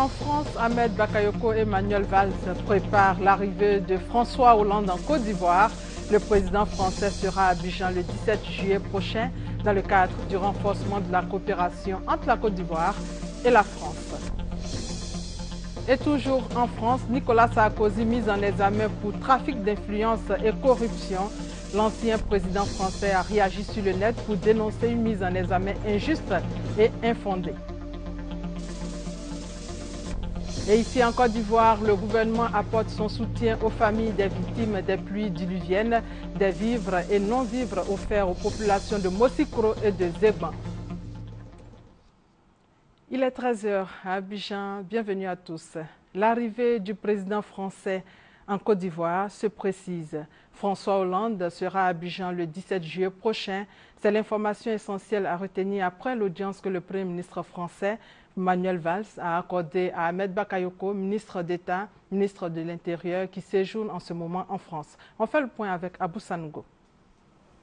En France, Ahmed Bakayoko et Manuel Valls préparent l'arrivée de François Hollande en Côte d'Ivoire. Le président français sera à Abidjan le 17 juillet prochain dans le cadre du renforcement de la coopération entre la Côte d'Ivoire et la France. Et toujours en France, Nicolas Sarkozy mis en examen pour trafic d'influence et corruption. L'ancien président français a réagi sur le net pour dénoncer une mise en examen injuste et infondée. Et ici en Côte d'Ivoire, le gouvernement apporte son soutien aux familles des victimes des pluies diluviennes, des vivres et non-vivres offerts aux populations de Mossikro et de Zéban. Il est 13h à Abidjan. Bienvenue à tous. L'arrivée du président français en Côte d'Ivoire se précise. François Hollande sera à Abidjan le 17 juillet prochain. C'est l'information essentielle à retenir après l'audience que le Premier ministre français Manuel Valls a accordée à Ahmed Bakayoko, ministre d'État, ministre de l'Intérieur, qui séjourne en ce moment en France. On fait le point avec Abou Sanogo.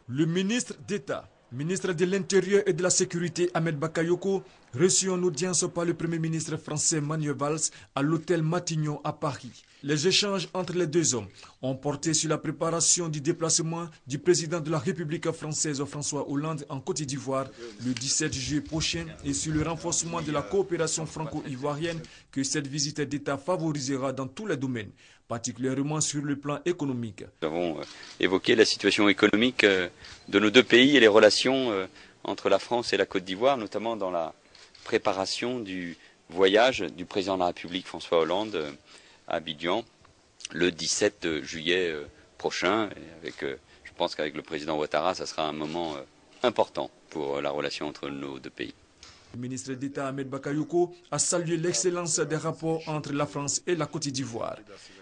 Le ministre d'État, ministre de l'Intérieur et de la Sécurité Ahmed Bakayoko reçu en audience par le Premier ministre français Manuel Valls à l'hôtel Matignon à Paris. Les échanges entre les deux hommes ont porté sur la préparation du déplacement du président de la République française François Hollande en Côte d'Ivoire le 17 juillet prochain et sur le renforcement de la coopération franco-ivoirienne que cette visite d'État favorisera dans tous les domaines, particulièrement sur le plan économique. Nous avons évoqué la situation économique de nos deux pays et les relations entre la France et la Côte d'Ivoire, notamment dans la préparation du voyage du président de la République François Hollande à Abidjan le 17 juillet prochain. Et je pense qu'avec le président Ouattara, ça sera un moment important pour la relation entre nos deux pays. Le ministre d'État Ahmed Bakayoko a salué l'excellence des rapports entre la France et la Côte d'Ivoire.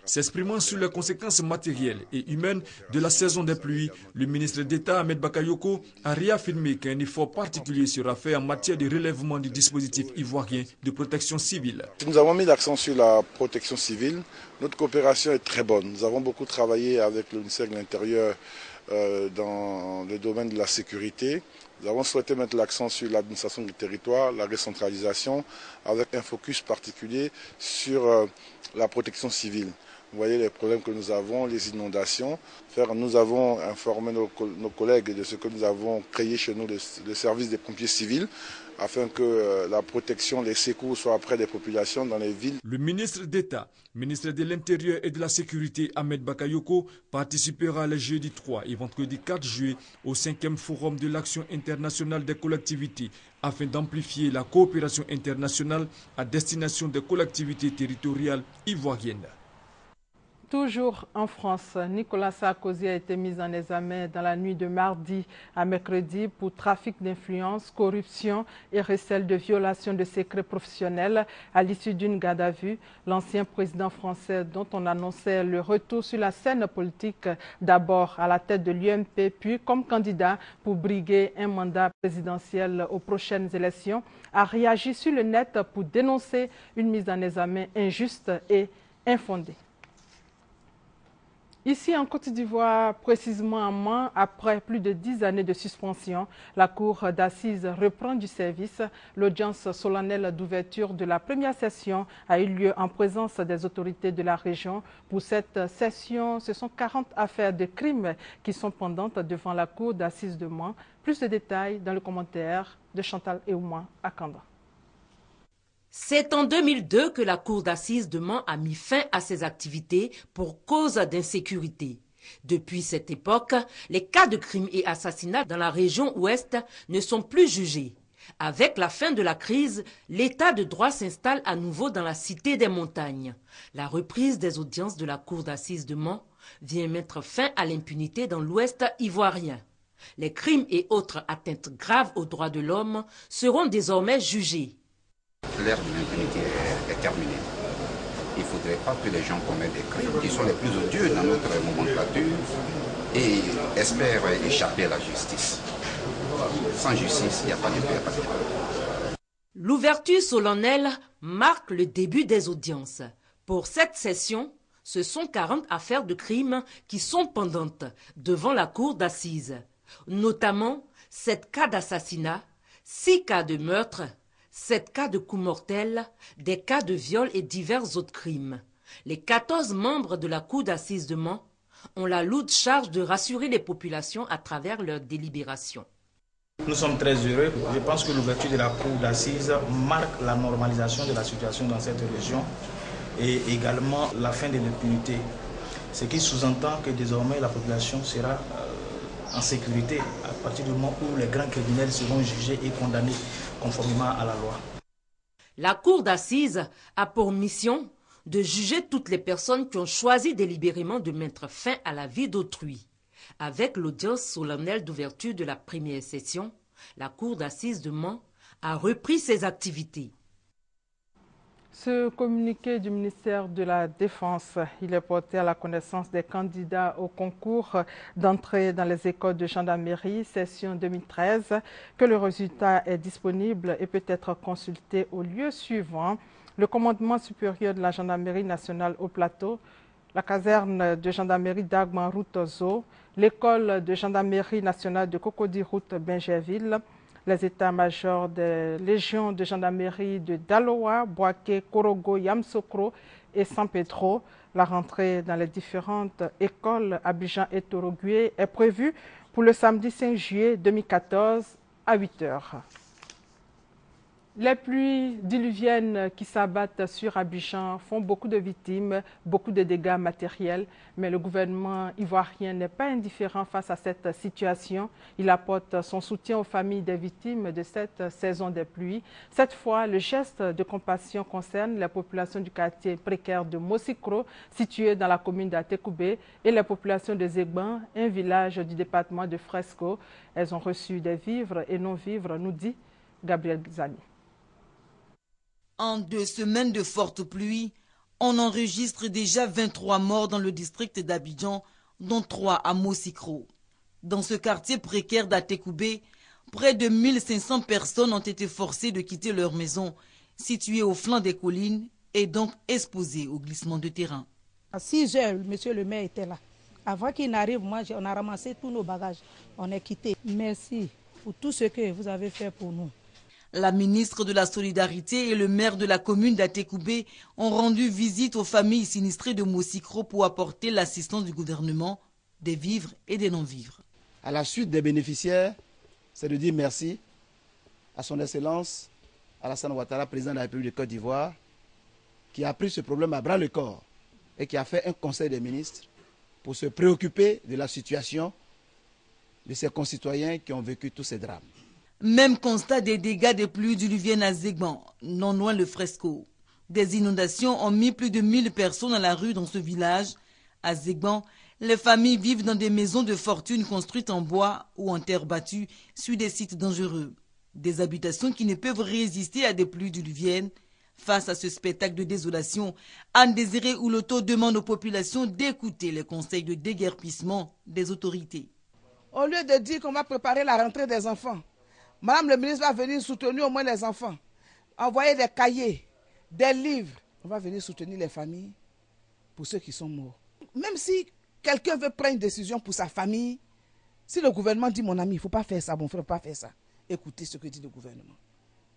S'exprimant sur les conséquences matérielles et humaines de la saison des pluies, le ministre d'État Ahmed Bakayoko a réaffirmé qu'un effort particulier sera fait en matière de relèvement du dispositif ivoirien de protection civile. Nous avons mis l'accent sur la protection civile. Notre coopération est très bonne. Nous avons beaucoup travaillé avec le ministère de l'Intérieur dans le domaine de la sécurité. Nous avons souhaité mettre l'accent sur l'administration du territoire, la décentralisation, avec un focus particulier sur la protection civile. Vous voyez les problèmes que nous avons, les inondations. Nous avons informé nos collègues de ce que nous avons créé chez nous, le service des pompiers civils, afin que la protection, les secours soient près des populations dans les villes. Le ministre d'État, ministre de l'Intérieur et de la Sécurité Ahmed Bakayoko participera le jeudi 3 et vendredi 4 juillet au 5e forum de l'action internationale des collectivités afin d'amplifier la coopération internationale à destination des collectivités territoriales ivoiriennes. Toujours en France, Nicolas Sarkozy a été mis en examen dans la nuit de mardi à mercredi pour trafic d'influence, corruption et recel de violation de secrets professionnels à l'issue d'une garde à vue. L'ancien président français dont on annonçait le retour sur la scène politique, d'abord à la tête de l'UMP, puis comme candidat pour briguer un mandat présidentiel aux prochaines élections, a réagi sur le net pour dénoncer une mise en examen injuste et infondée. Ici en Côte d'Ivoire, précisément en Mans, après plus de 10 années de suspension, la Cour d'assises reprend du service. L'audience solennelle d'ouverture de la première session a eu lieu en présence des autorités de la région. Pour cette session, ce sont 40 affaires de crimes qui sont pendantes devant la Cour d'assises de Mans. Plus de détails dans le commentaire de Chantal Eouma à Kanda. C'est en 2002 que la Cour d'assises de Mans a mis fin à ses activités pour cause d'insécurité. Depuis cette époque, les cas de crimes et assassinats dans la région ouest ne sont plus jugés. Avec la fin de la crise, l'état de droit s'installe à nouveau dans la cité des montagnes. La reprise des audiences de la Cour d'assises de Mans vient mettre fin à l'impunité dans l'ouest ivoirien. Les crimes et autres atteintes graves aux droits de l'homme seront désormais jugés. L'ère de l'impunité est terminée. Il ne faudrait pas que les gens commettent des crimes qui sont les plus odieux dans notre nomenclature et espèrent échapper à la justice. Sans justice, il n'y a pas de paix, il n'y a pas de débat. L'ouverture solennelle marque le début des audiences. Pour cette session, ce sont 40 affaires de crimes qui sont pendantes devant la cour d'assises. Notamment 7 cas d'assassinat, 6 cas de meurtre, 7 cas de coups mortels, des cas de viol et divers autres crimes. Les 14 membres de la Cour d'assises de Mans ont la lourde charge de rassurer les populations à travers leurs délibérations. Nous sommes très heureux. Je pense que l'ouverture de la Cour d'assises marque la normalisation de la situation dans cette région et également la fin de l'impunité. Ce qui sous-entend que désormais la population sera en sécurité à partir du moment où les grands criminels seront jugés et condamnés conformément à la loi. La Cour d'assises a pour mission de juger toutes les personnes qui ont choisi délibérément de mettre fin à la vie d'autrui. Avec l'audience solennelle d'ouverture de la première session, la Cour d'assises de Mans a repris ses activités. Ce communiqué du ministère de la Défense, il est porté à la connaissance des candidats au concours d'entrée dans les écoles de gendarmerie, session 2013, que le résultat est disponible et peut être consulté au lieu suivant: le commandement supérieur de la gendarmerie nationale au Plateau, la caserne de gendarmerie d'Agman route Zo, l'école de gendarmerie nationale de Cocody route Bingerville, les états-majors des légions de gendarmerie de Daloa, Boaké, Korogo, Yamsokro et San Pedro. La rentrée dans les différentes écoles Abidjan et Torogué est prévue pour le samedi 5 juillet 2014 à 8 h. Les pluies diluviennes qui s'abattent sur Abidjan font beaucoup de victimes, beaucoup de dégâts matériels, mais le gouvernement ivoirien n'est pas indifférent face à cette situation. Il apporte son soutien aux familles des victimes de cette saison des pluies. Cette fois, le geste de compassion concerne les populations du quartier précaire de Mosikro, situé dans la commune d'Atekoubé, et les populations de Zegban, un village du département de Fresco. Elles ont reçu des vivres et non-vivres, nous dit Gabriel Zani. En 2 semaines de fortes pluies, on enregistre déjà 23 morts dans le district d'Abidjan, dont 3 à Mosikro. Dans ce quartier précaire d'Atekoubé, près de 1500 personnes ont été forcées de quitter leur maison, située au flanc des collines et donc exposées au glissement de terrain. À 6 h, monsieur le maire était là. Avant qu'il n'arrive, on a ramassé tous nos bagages. On est quitté. Merci pour tout ce que vous avez fait pour nous. La ministre de la Solidarité et le maire de la commune d'Atekoubé ont rendu visite aux familles sinistrées de Mosikro pour apporter l'assistance du gouvernement, des vivres et des non-vivres. À la suite des bénéficiaires, c'est de dire merci à son Excellence Alassane Ouattara, président de la République de Côte d'Ivoire, qui a pris ce problème à bras le corps et qui a fait un conseil des ministres pour se préoccuper de la situation de ses concitoyens qui ont vécu tous ces drames. Même constat des dégâts des pluies diluviennes à Zegban, non loin de Fresco. Des inondations ont mis plus de 1000 personnes à la rue dans ce village. À Zegban, les familles vivent dans des maisons de fortune construites en bois ou en terre battue sur des sites dangereux. Des habitations qui ne peuvent résister à des pluies diluviennes. Face à ce spectacle de désolation, Anne Désiré Ouloto demande aux populations d'écouter les conseils de déguerpissement des autorités. Au lieu de dire qu'on va préparer la rentrée des enfants, Madame le ministre va venir soutenir au moins les enfants, envoyer des cahiers, des livres. On va venir soutenir les familles pour ceux qui sont morts. Même si quelqu'un veut prendre une décision pour sa famille, si le gouvernement dit mon ami, il ne faut pas faire ça, mon frère, il ne faut pas faire ça, écoutez ce que dit le gouvernement.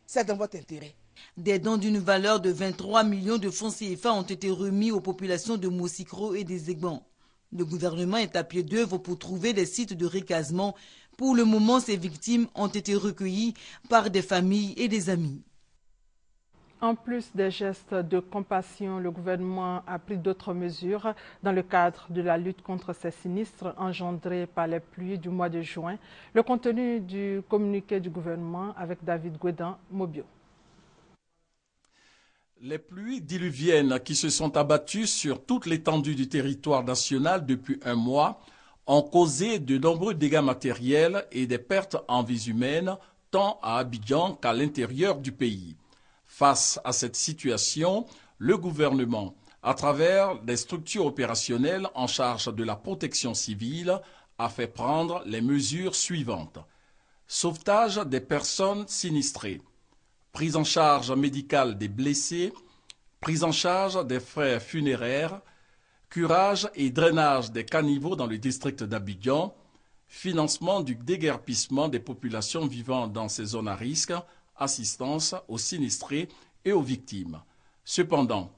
C'est dans votre intérêt. Des dons d'une valeur de 23 millions de francs CFA ont été remis aux populations de Mosikro et des Zegban. Le gouvernement est à pied d'œuvre pour trouver des sites de recasement. Pour le moment, ces victimes ont été recueillies par des familles et des amis. En plus des gestes de compassion, le gouvernement a pris d'autres mesures dans le cadre de la lutte contre ces sinistres engendrés par les pluies du mois de juin. Le contenu du communiqué du gouvernement avec David Gouedan, Mobio. Les pluies diluviennes qui se sont abattues sur toute l'étendue du territoire national depuis un mois ont causé de nombreux dégâts matériels et des pertes en vies humaines, tant à Abidjan qu'à l'intérieur du pays. Face à cette situation, le gouvernement, à travers les structures opérationnelles en charge de la protection civile, a fait prendre les mesures suivantes. Sauvetage des personnes sinistrées, prise en charge médicale des blessés, prise en charge des frais funéraires, curage et drainage des caniveaux dans le district d'Abidjan, financement du déguerpissement des populations vivant dans ces zones à risque, assistance aux sinistrés et aux victimes. Cependant,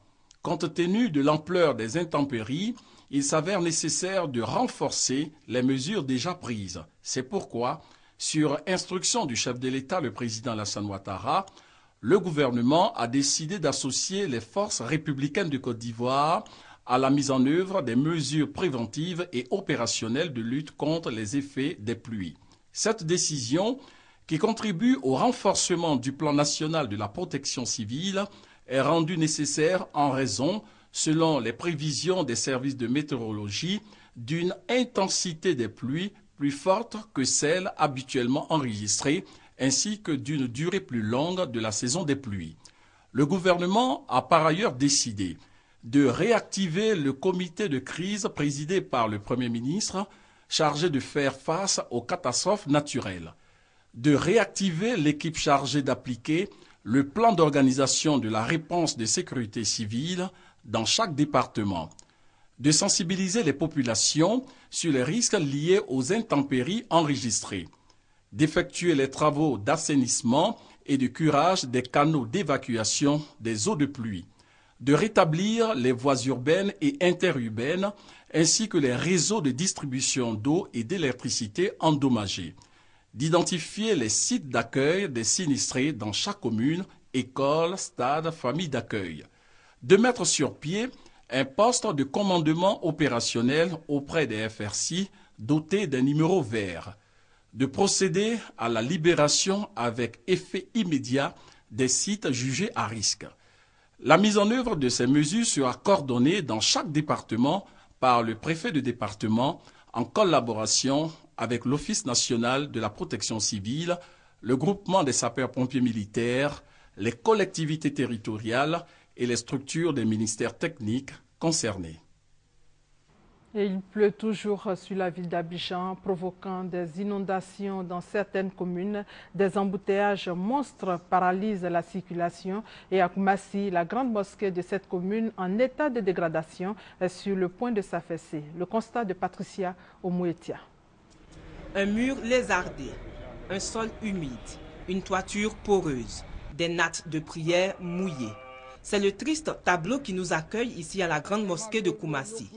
compte tenu de l'ampleur des intempéries, il s'avère nécessaire de renforcer les mesures déjà prises. C'est pourquoi, sur instruction du chef de l'État, le président Alassane Ouattara, le gouvernement a décidé d'associer les forces républicaines de Côte d'Ivoire à la mise en œuvre des mesures préventives et opérationnelles de lutte contre les effets des pluies. Cette décision, qui contribue au renforcement du plan national de la protection civile, est rendue nécessaire en raison, selon les prévisions des services de météorologie, d'une intensité des pluies plus forte que celle habituellement enregistrée, ainsi que d'une durée plus longue de la saison des pluies. Le gouvernement a par ailleurs décidé de réactiver le comité de crise présidé par le Premier ministre, chargé de faire face aux catastrophes naturelles, de réactiver l'équipe chargée d'appliquer le plan d'organisation de la réponse de sécurité civile dans chaque département, de sensibiliser les populations sur les risques liés aux intempéries enregistrées, d'effectuer les travaux d'assainissement et de curage des canaux d'évacuation des eaux de pluie, de rétablir les voies urbaines et interurbaines ainsi que les réseaux de distribution d'eau et d'électricité endommagés, d'identifier les sites d'accueil des sinistrés dans chaque commune, école, stade, famille d'accueil, de mettre sur pied un poste de commandement opérationnel auprès des FRC doté d'un numéro vert, de procéder à la libération avec effet immédiat des sites jugés à risque. La mise en œuvre de ces mesures sera coordonnée dans chaque département par le préfet de département en collaboration avec l'Office national de la protection civile, le groupement des sapeurs-pompiers militaires, les collectivités territoriales et les structures des ministères techniques concernés. Et il pleut toujours sur la ville d'Abidjan, provoquant des inondations dans certaines communes. Des embouteillages monstres paralysent la circulation. Et à Koumassi, la grande mosquée de cette commune, en état de dégradation, est sur le point de s'affaisser. Le constat de Patricia Omouetia. Un mur lézardé, un sol humide, une toiture poreuse, des nattes de prière mouillées. C'est le triste tableau qui nous accueille ici à la grande mosquée de Koumassi.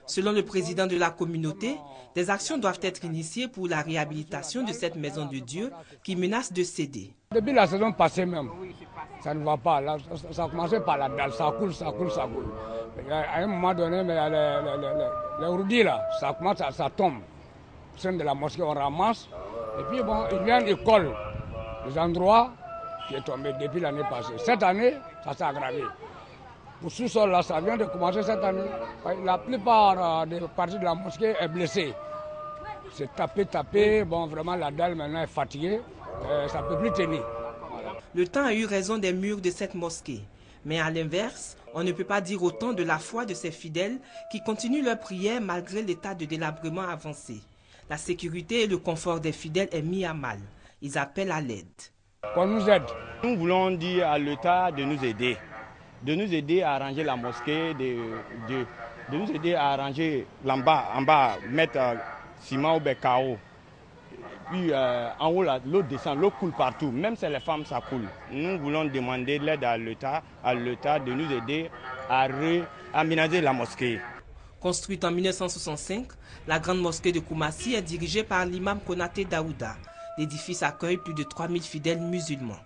Selon le président de la communauté, des actions doivent être initiées pour la réhabilitation de cette maison de Dieu qui menace de céder. Depuis la saison passée même, ça ne va pas. Là, ça a commencé par la dalle, ça coule. À un moment donné, les roudis là, ça commence, ça tombe. Au sein de la mosquée, on ramasse. Et puis bon, ils viennent, ils collent les endroits qui est tombé depuis l'année passée. Cette année, ça s'est aggravé. Pour ce sous-sol là, ça vient de commencer cette année. La plupart des parties de la mosquée est blessée. C'est tapé. Bon, vraiment, la dalle maintenant est fatiguée. Ça ne peut plus tenir. Voilà. Le temps a eu raison des murs de cette mosquée. Mais à l'inverse, on ne peut pas dire autant de la foi de ces fidèles qui continuent leur prière malgré l'état de délabrement avancé. La sécurité et le confort des fidèles est mis à mal. Ils appellent à l'aide. Qu'on nous aide. Nous voulons dire à l'État de nous aider. De nous aider à arranger la mosquée, de nous aider à arranger en bas, mettre ciment ou bécao. Puis en haut, l'eau descend, l'eau coule partout, même si les femmes, ça coule. Nous voulons demander de l'aide à l'État de nous aider à réaménager la mosquée. Construite en 1965, la grande mosquée de Koumassi est dirigée par l'imam Konaté Daouda. L'édifice accueille plus de 3000 fidèles musulmans.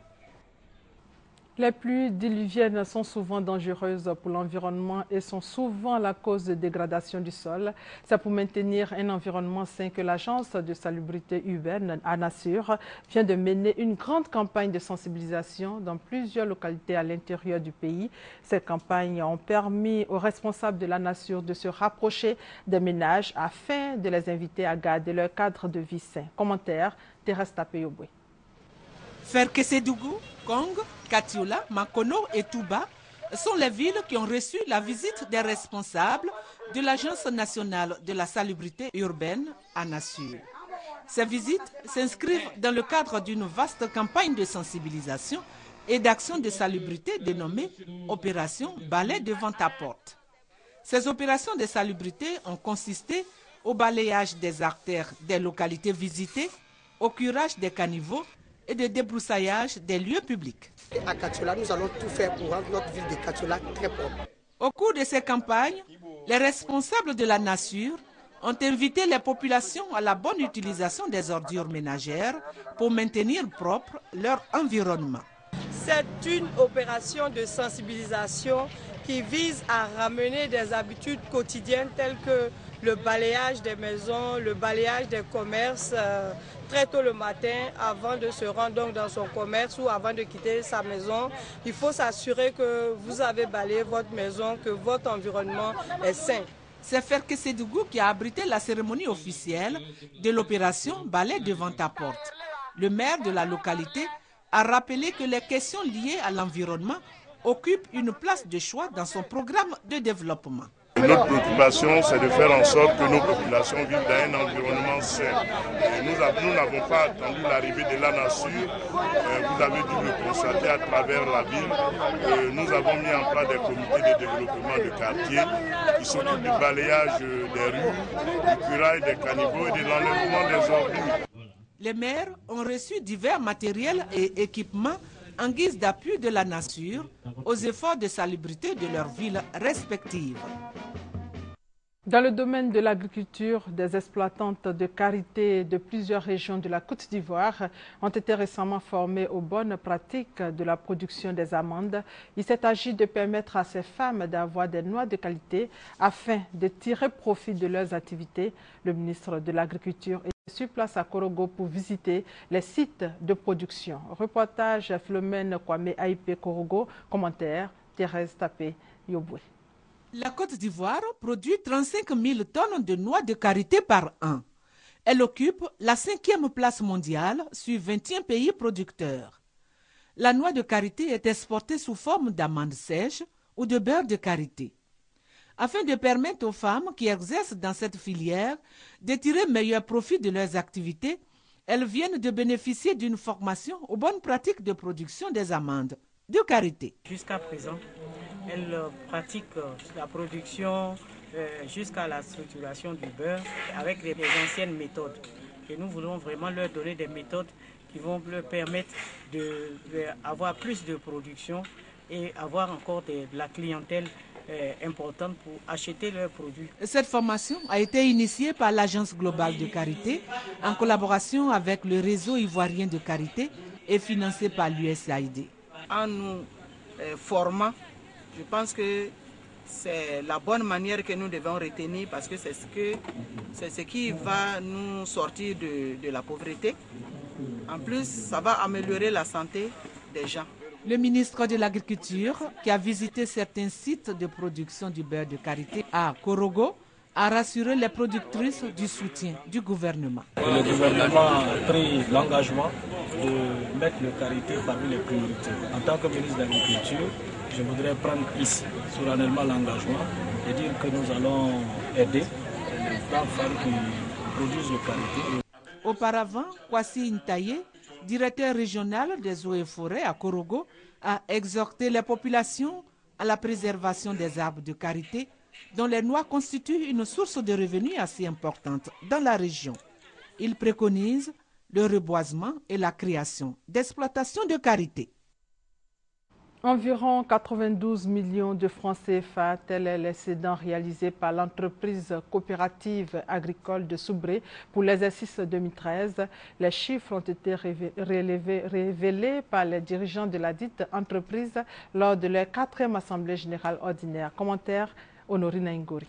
Les pluies diluviennes sont souvent dangereuses pour l'environnement et sont souvent la cause de dégradation du sol. C'est pour maintenir un environnement sain que l'Agence de salubrité urbaine, ANASUR, vient de mener une grande campagne de sensibilisation dans plusieurs localités à l'intérieur du pays. Ces campagnes ont permis aux responsables de l'ANASUR de se rapprocher des ménages afin de les inviter à garder leur cadre de vie sain. Commentaire, Thérèse Tapeyoboué. Ferkesedougou, Kong, Katiola, Makono et Touba sont les villes qui ont reçu la visite des responsables de l'Agence nationale de la salubrité urbaine, ANASUR. Ces visites s'inscrivent dans le cadre d'une vaste campagne de sensibilisation et d'action de salubrité dénommée Opération Balai devant ta porte. Ces opérations de salubrité ont consisté au balayage des artères des localités visitées, au curage des caniveaux et de débroussaillage des lieux publics. À Katiola, nous allons tout faire pour rendre notre ville de Katiola très propre. Au cours de ces campagnes, les responsables de la nature ont invité les populations à la bonne utilisation des ordures ménagères pour maintenir propre leur environnement. C'est une opération de sensibilisation qui vise à ramener des habitudes quotidiennes telles que le balayage des maisons, le balayage des commerces très tôt le matin avant de se rendre donc dans son commerce ou avant de quitter sa maison. Il faut s'assurer que vous avez balayé votre maison, que votre environnement est sain. C'est Ferke Sédougou qui a abrité la cérémonie officielle de l'opération Balai devant ta porte. Le maire de la localité a rappelé que les questions liées à l'environnement occupent une place de choix dans son programme de développement. Notre préoccupation, c'est de faire en sorte que nos populations vivent dans un environnement sain. Nous n'avons pas attendu l'arrivée de la nature. Vous avez dû le constater à travers la ville. Nous avons mis en place des comités de développement de quartier qui s'occupent du balayage des rues, du curage des caniveaux et de l'enlèvement des ordures. Les maires ont reçu divers matériels et équipements en guise d'appui de la nature aux efforts de salubrité de leurs villes respectives. Dans le domaine de l'agriculture, des exploitantes de karité de plusieurs régions de la Côte d'Ivoire ont été récemment formées aux bonnes pratiques de la production des amandes. Il s'est agi de permettre à ces femmes d'avoir des noix de qualité afin de tirer profit de leurs activités. Le ministre de l'Agriculture est sur place à Korogo pour visiter les sites de production. Reportage Philomène Kwame Aïpé Korogo, commentaire Thérèse Tapé Yoboué. La Côte d'Ivoire produit 35 000 tonnes de noix de karité par an. Elle occupe la 5e place mondiale sur 21 pays producteurs. La noix de karité est exportée sous forme d'amandes sèches ou de beurre de karité. Afin de permettre aux femmes qui exercent dans cette filière de tirer meilleur profit de leurs activités, elles viennent de bénéficier d'une formation aux bonnes pratiques de production des amandes de karité. Jusqu'à présent, elles pratiquent la production jusqu'à la structuration du beurre avec les anciennes méthodes. Et nous voulons vraiment leur donner des méthodes qui vont leur permettre d'avoir plus de production et avoir encore de la clientèle importante pour acheter leurs produits. Cette formation a été initiée par l'Agence globale de karité en collaboration avec le réseau ivoirien de karité et financée par l'USAID. En nous formant, je pense que c'est la bonne manière que nous devons retenir parce que c'est ce qui va nous sortir de la pauvreté. En plus, ça va améliorer la santé des gens. Le ministre de l'Agriculture, qui a visité certains sites de production du beurre de karité à Korogo, a rassuré les productrices du soutien du gouvernement. Le gouvernement a pris l'engagement de mettre le karité parmi les priorités. En tant que ministre de l'Agriculture, je voudrais prendre ici solennellement l'engagement et dire que nous allons aider les femmes qui produisent le karité. Auparavant, Kwasi Ntaye, directeur régional des eaux et forêts à Korogo, a exhorté les populations à la préservation des arbres de karité, dont les noix constituent une source de revenus assez importante dans la région. Il préconise le reboisement et la création d'exploitations de karité. Environ 92 millions de francs CFA, tel est l'excédent réalisé par l'entreprise coopérative agricole de Soubré pour l'exercice 2013. Les chiffres ont été révélés par les dirigeants de la dite entreprise lors de leur 4e assemblée générale ordinaire. Commentaire Honorine Ngori.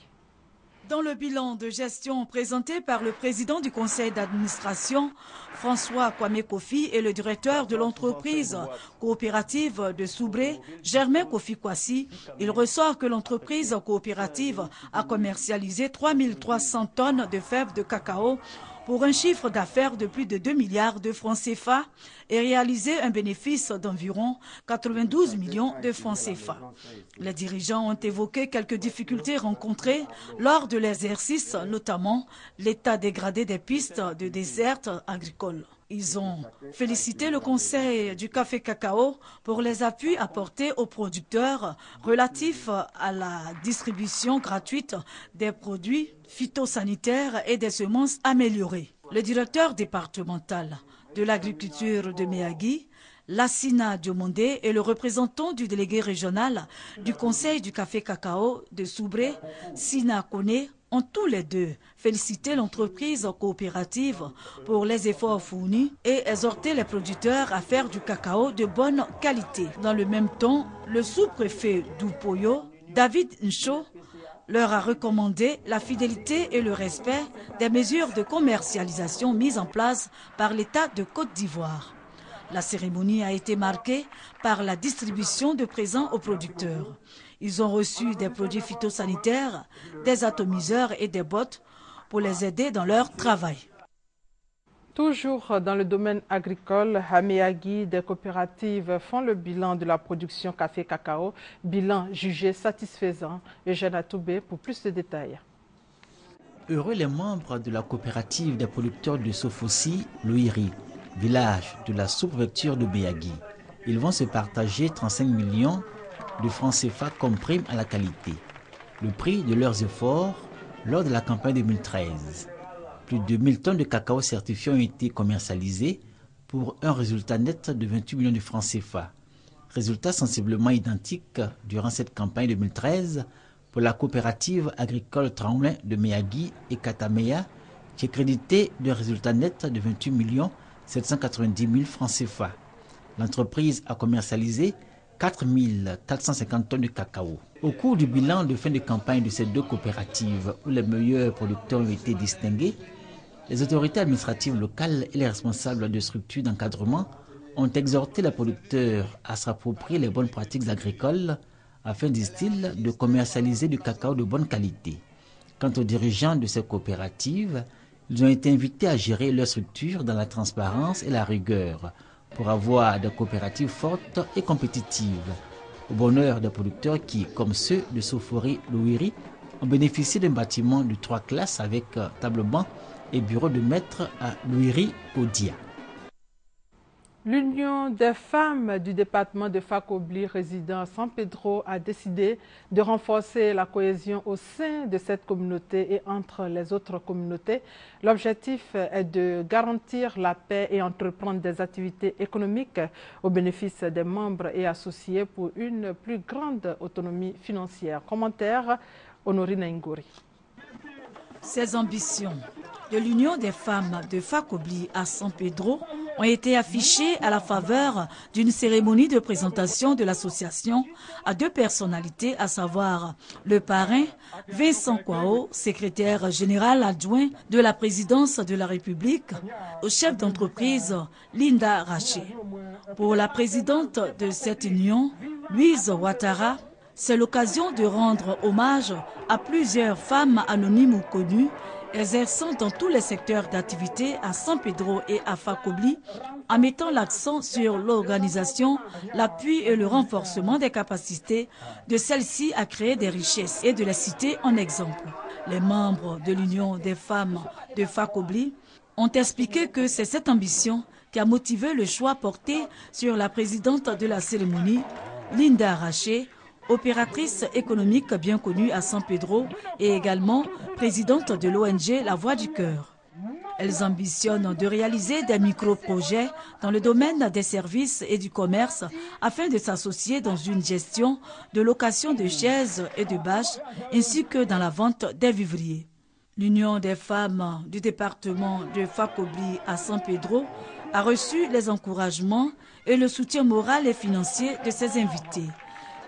Dans le bilan de gestion présenté par le président du conseil d'administration, François Kwame Kofi, et le directeur de l'entreprise coopérative de Soubré, Germain Kofi Kwasi, il ressort que l'entreprise coopérative a commercialisé 3300 tonnes de fèves de cacao pour un chiffre d'affaires de plus de 2 milliards de francs CFA et réalisé un bénéfice d'environ 92 millions de francs CFA. Les dirigeants ont évoqué quelques difficultés rencontrées lors de l'exercice, notamment l'état dégradé des pistes de desserte agricole. Ils ont félicité le Conseil du café cacao pour les appuis apportés aux producteurs relatifs à la distribution gratuite des produits phytosanitaires et des semences améliorées. Le directeur départemental de l'agriculture de Méagui, Lassina Diomondé, et le représentant du délégué régional du Conseil du café cacao de Soubré, Sina Kone, ont tous les deux félicité l'entreprise coopérative pour les efforts fournis et exhorté les producteurs à faire du cacao de bonne qualité. Dans le même temps, le sous-préfet d'Upoyo, David Ncho, leur a recommandé la fidélité et le respect des mesures de commercialisation mises en place par l'État de Côte d'Ivoire. La cérémonie a été marquée par la distribution de présents aux producteurs. Ils ont reçu des produits phytosanitaires, des atomiseurs et des bottes pour les aider dans leur travail. Toujours dans le domaine agricole, à Méagui, des coopératives font le bilan de la production café-cacao, bilan jugé satisfaisant. Eugène Atoubé pour plus de détails. Heureux les membres de la coopérative des producteurs de Sofossi, Louiri, village de la sous-préfecture de Méagui. Ils vont se partager 35 millions de francs CFA comme prime à la qualité. Le prix de leurs efforts lors de la campagne 2013. Plus de 1000 tonnes de cacao certifié ont été commercialisées pour un résultat net de 28 millions de francs CFA. Résultat sensiblement identique durant cette campagne 2013 pour la coopérative agricole Tremblin de Méagui et Katamea, qui est crédité de résultat net de 28 790 000 francs CFA. L'entreprise a commercialisé 4 450 tonnes de cacao. Au cours du bilan de fin de campagne de ces deux coopératives, où les meilleurs producteurs ont été distingués, les autorités administratives locales et les responsables de structures d'encadrement ont exhorté les producteurs à s'approprier les bonnes pratiques agricoles afin, disent-ils, de commercialiser du cacao de bonne qualité. Quant aux dirigeants de ces coopératives, ils ont été invités à gérer leur structure dans la transparence et la rigueur pour avoir des coopératives fortes et compétitives, au bonheur des producteurs qui, comme ceux de Sofori Louiri, ont bénéficié d'un bâtiment de 3 classes avec table-banc et bureau de maître à Louiri-Odia. L'Union des femmes du département de Fakobli résidant à San Pedro a décidé de renforcer la cohésion au sein de cette communauté et entre les autres communautés. L'objectif est de garantir la paix et entreprendre des activités économiques au bénéfice des membres et associés pour une plus grande autonomie financière. Commentaire, Honorine Ngouri. Ces ambitions de l'Union des femmes de Fakobli à San Pedro ont été affichées à la faveur d'une cérémonie de présentation de l'association à 2 personnalités, à savoir le parrain Vincent Kwao, secrétaire général adjoint de la présidence de la République, au chef d'entreprise Linda Raché. Pour la présidente de cette union, Louise Ouattara, c'est l'occasion de rendre hommage à plusieurs femmes anonymes ou connues exerçant dans tous les secteurs d'activité à San Pedro et à Fakobli, en mettant l'accent sur l'organisation, l'appui et le renforcement des capacités de celles-ci à créer des richesses et de les citer en exemple. Les membres de l'Union des femmes de Fakobli ont expliqué que c'est cette ambition qui a motivé le choix porté sur la présidente de la cérémonie, Linda Raché, opératrice économique bien connue à San Pedro et également présidente de l'ONG La Voix du Cœur. Elles ambitionnent de réaliser des micro-projets dans le domaine des services et du commerce afin de s'associer dans une gestion de location de chaises et de bâches ainsi que dans la vente des vivriers. L'Union des femmes du département de Fakobli à San Pedro a reçu les encouragements et le soutien moral et financier de ses invités.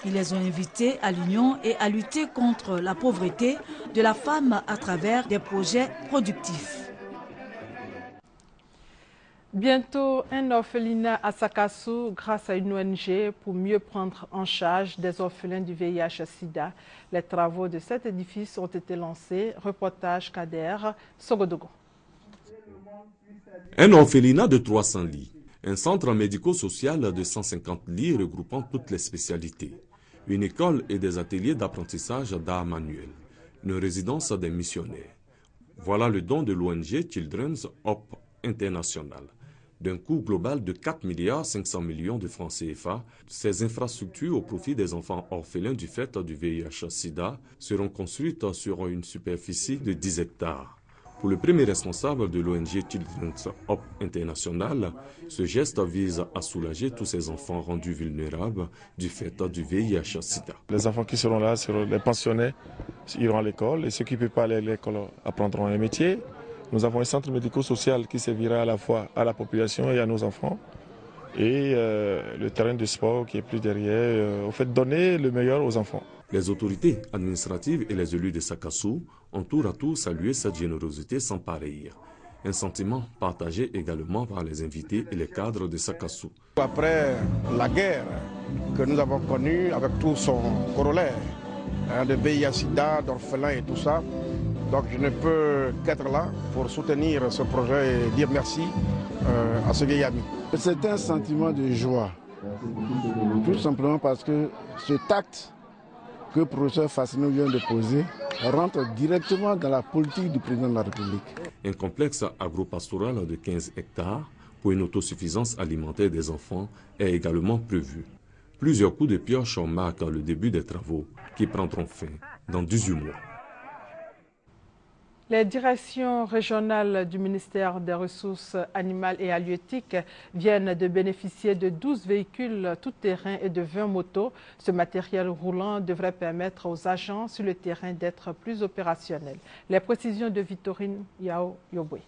Ils les ont invités à l'union et à lutter contre la pauvreté de la femme à travers des projets productifs. Bientôt, un orphelinat à Sakassou grâce à une ONG pour mieux prendre en charge des orphelins du VIH-Sida. Les travaux de cet édifice ont été lancés. Reportage Kader Sogodogo. Un orphelinat de 300 lits. Un centre médico-social de 150 lits regroupant toutes les spécialités. Une école et des ateliers d'apprentissage d'art manuel. Une résidence des missionnaires. Voilà le don de l'ONG Children's Hope International. D'un coût global de 4,5 milliards de francs CFA, ces infrastructures au profit des enfants orphelins du fait du VIH-Sida seront construites sur une superficie de 10 hectares. Pour le premier responsable de l'ONG Children's Hope International, ce geste vise à soulager tous ces enfants rendus vulnérables du fait du VIH-Sida. Les enfants qui seront là seront les pensionnés, iront à l'école, et ceux qui ne peuvent pas aller à l'école apprendront un métier. Nous avons un centre médico-social qui servira à la fois à la population et à nos enfants. Et le terrain de sport qui est plus derrière, au fait donner le meilleur aux enfants. Les autorités administratives et les élus de Sakassou ont tour à tour salué cette générosité sans pareille. Un sentiment partagé également par les invités et les cadres de Sakassou. Après la guerre que nous avons connue avec tout son corollaire, de VIH-Sida, d'orphelins et tout ça, donc je ne peux qu'être là pour soutenir ce projet et dire merci à ce vieil ami. C'est un sentiment de joie, tout simplement parce que cet acte que le professeur Fassino vient de poser rentre directement dans la politique du président de la République. Un complexe agropastoral de 15 hectares pour une autosuffisance alimentaire des enfants est également prévu. Plusieurs coups de pioche marquent le début des travaux qui prendront fin dans 18 mois. Les directions régionales du ministère des Ressources animales et halieutiques viennent de bénéficier de 12 véhicules tout-terrain et de 20 motos. Ce matériel roulant devrait permettre aux agents sur le terrain d'être plus opérationnels. Les précisions de Victorine Yao Yobwe.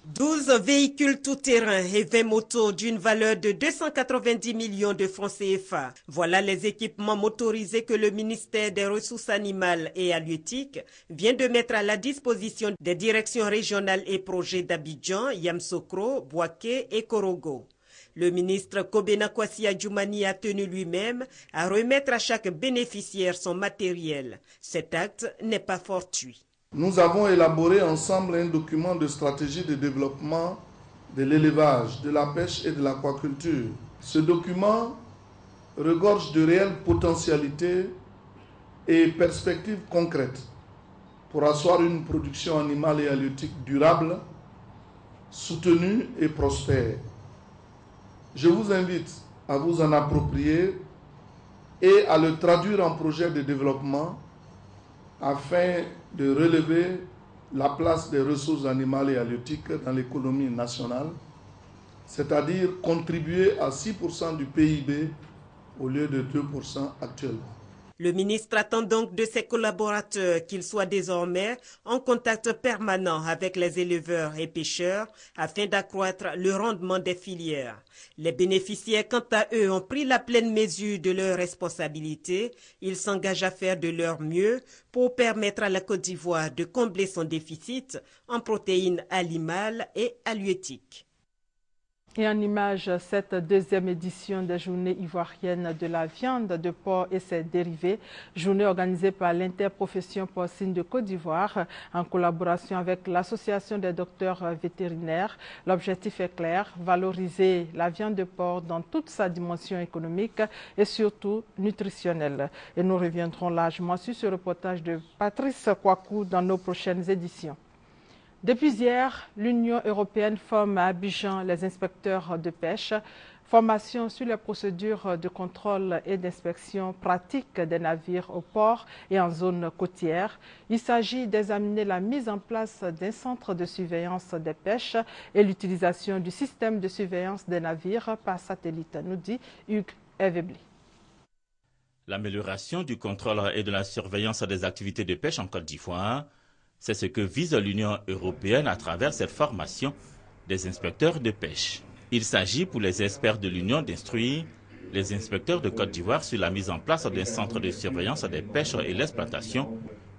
12 véhicules tout-terrain et 20 motos d'une valeur de 290 millions de francs CFA. Voilà les équipements motorisés que le ministère des Ressources animales et halieutiques vient de mettre à la disposition des directions régionales et projets d'Abidjan, Yamsokro, Bouaké et Korogo. Le ministre Kobena Kwasi Adjoumani a tenu lui-même à remettre à chaque bénéficiaire son matériel. Cet acte n'est pas fortuit. Nous avons élaboré ensemble un document de stratégie de développement de l'élevage, de la pêche et de l'aquaculture. Ce document regorge de réelles potentialités et perspectives concrètes pour asseoir une production animale et halieutique durable, soutenue et prospère. Je vous invite à vous en approprier et à le traduire en projet de développement afin de relever la place des ressources animales et halieutiques dans l'économie nationale, c'est-à-dire contribuer à 6% du PIB au lieu de 2% actuellement. Le ministre attend donc de ses collaborateurs qu'ils soient désormais en contact permanent avec les éleveurs et pêcheurs afin d'accroître le rendement des filières. Les bénéficiaires, quant à eux, ont pris la pleine mesure de leurs responsabilités. Ils s'engagent à faire de leur mieux pour permettre à la Côte d'Ivoire de combler son déficit en protéines animales et halieutiques. Et en image, cette deuxième édition des Journées ivoiriennes de la viande de porc et ses dérivés, journée organisée par l'interprofession porcine de Côte d'Ivoire en collaboration avec l'Association des docteurs vétérinaires. L'objectif est clair, valoriser la viande de porc dans toute sa dimension économique et surtout nutritionnelle. Et nous reviendrons largement sur ce reportage de Patrice Kouakou dans nos prochaines éditions. Depuis hier, l'Union européenne forme à Abidjan les inspecteurs de pêche. Formation sur les procédures de contrôle et d'inspection pratique des navires au port et en zone côtière. Il s'agit d'examiner la mise en place d'un centre de surveillance des pêches et l'utilisation du système de surveillance des navires par satellite, nous dit Hugues Evebli. L'amélioration du contrôle et de la surveillance des activités de pêche en Côte d'Ivoire, c'est ce que vise l'Union européenne à travers cette formation des inspecteurs de pêche. Il s'agit pour les experts de l'Union d'instruire les inspecteurs de Côte d'Ivoire sur la mise en place d'un centre de surveillance des pêches et l'exploitation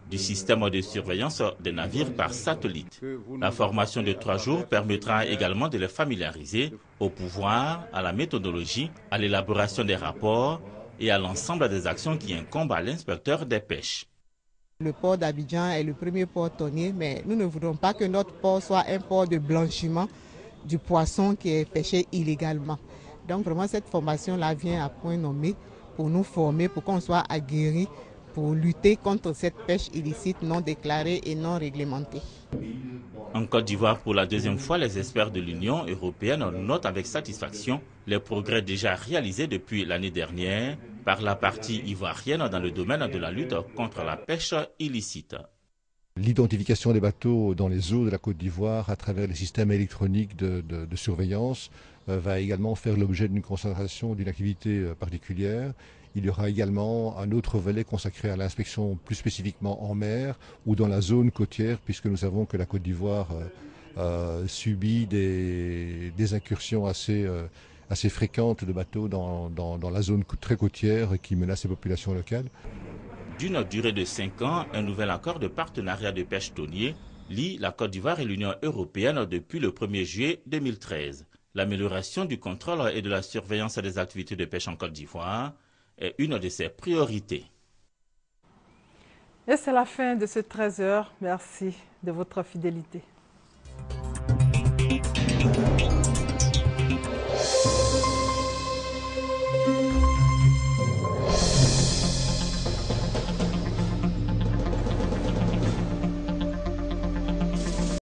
du système de surveillance des navires par satellite. La formation de 3 jours permettra également de les familiariser au pouvoir, à la méthodologie, à l'élaboration des rapports et à l'ensemble des actions qui incombent à l'inspecteur des pêches. Le port d'Abidjan est le premier port tonnier, mais nous ne voudrons pas que notre port soit un port de blanchiment du poisson qui est pêché illégalement. Donc vraiment cette formation-là vient à point nommé pour nous former, pour qu'on soit aguerris, pour lutter contre cette pêche illicite non déclarée et non réglementée. En Côte d'Ivoire, pour la deuxième fois, les experts de l'Union européenne notent avec satisfaction les progrès déjà réalisés depuis l'année dernière par la partie ivoirienne dans le domaine de la lutte contre la pêche illicite. L'identification des bateaux dans les eaux de la Côte d'Ivoire à travers les systèmes électroniques de surveillance va également faire l'objet d'une concentration d'une activité particulière. Il y aura également un autre volet consacré à l'inspection plus spécifiquement en mer ou dans la zone côtière, puisque nous savons que la Côte d'Ivoire subit des incursions assez fréquentes de bateaux dans la zone très côtière qui menacent les populations locales. D'une durée de 5 ans, un nouvel accord de partenariat de pêche thonier lie la Côte d'Ivoire et l'Union européenne depuis le 1er juillet 2013. L'amélioration du contrôle et de la surveillance des activités de pêche en Côte d'Ivoire est une de ses priorités. Et c'est la fin de ce 13h. Merci de votre fidélité.